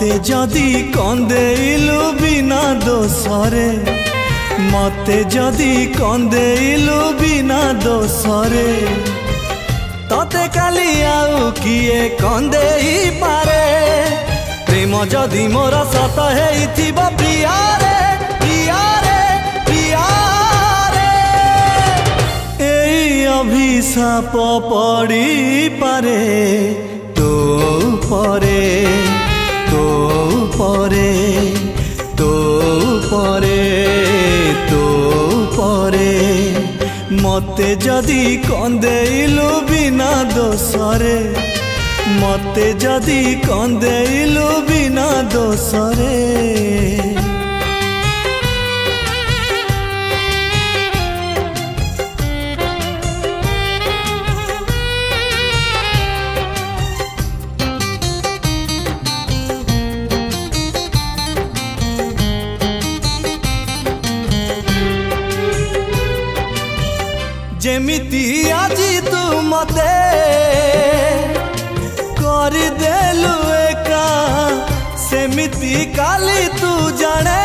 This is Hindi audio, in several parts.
मते जदि कंदेइलु बिना दोषरे मते जदि कंदेइलु बिना दोषरे तते काली आउ किए कंदेई पारे प्रेम जदि मोर सत हेइथिबो प्रिया रे प्रिया रे प्रिया रे एई अभिशाप पड़ी पारे तो परे तो परे तो परे तो परे मते जदि कंदेइलु बिना दोषरे मते जदि कंदेइलु बिना दोषरे जेमिति आजी तू मते कर देलु एका सेमिति काली तू जाने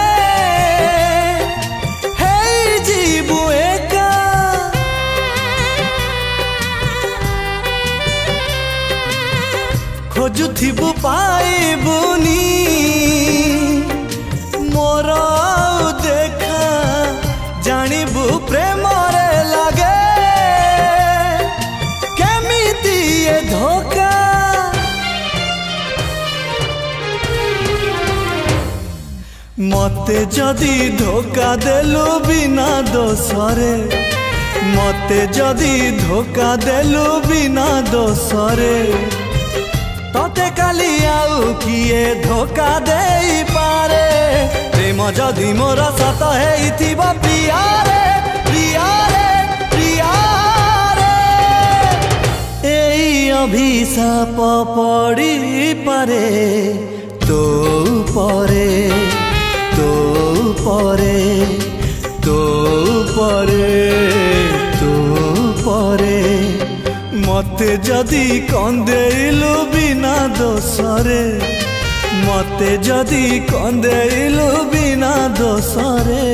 हे जीवु एका खोजुथिबु पाइबुनी मोर देखा जानिबु प्रेम रे लागे धोखा मते जदि धोखा देलु बिना दोषरे मते जदि धोखा देलु बिना दोषरे तते काली आउ किए धोखा देई पारे प्रेम जदि मोर सत हेइथिबो प्रिया रे प्रिया रे प्रिया अभिशाप पड़ी पारे तो परे तो परे तो परे तो परे मते जदि कंदेइलु बिना दोषरे मते जदि कंदेइलु बिना दोषरे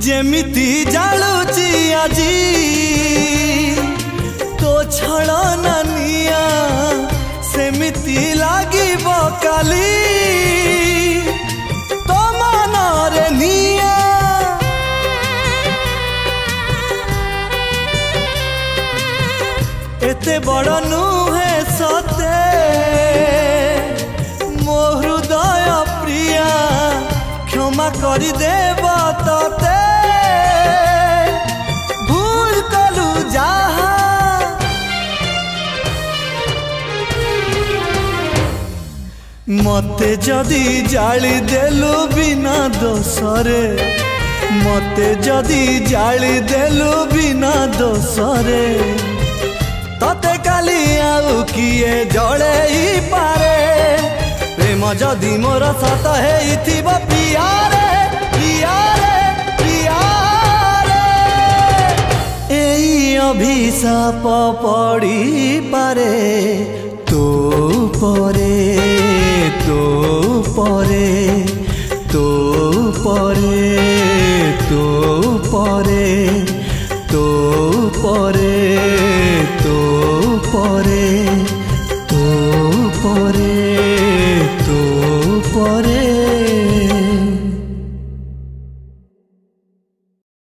जेमिति जालुची आजी तो छड़न निया सेमिति लागिबो काली तो मनरे निया एते बड़ नुहे सते मो हृदय प्रिया क्षमा करि देव तते मते जदि जाली देलु बिना दोषरे मते जदि जाली देलु बिना दोषरे तते काली आउ किए जड़े पारे प्रेम जदि मोर सत हेइथिबो प्रिया रे प्रिया रे प्रिया रे एई अभिशाप पड़ी पारे तो परे तो परे तो परे तो परे तो परे तो परे तो परे।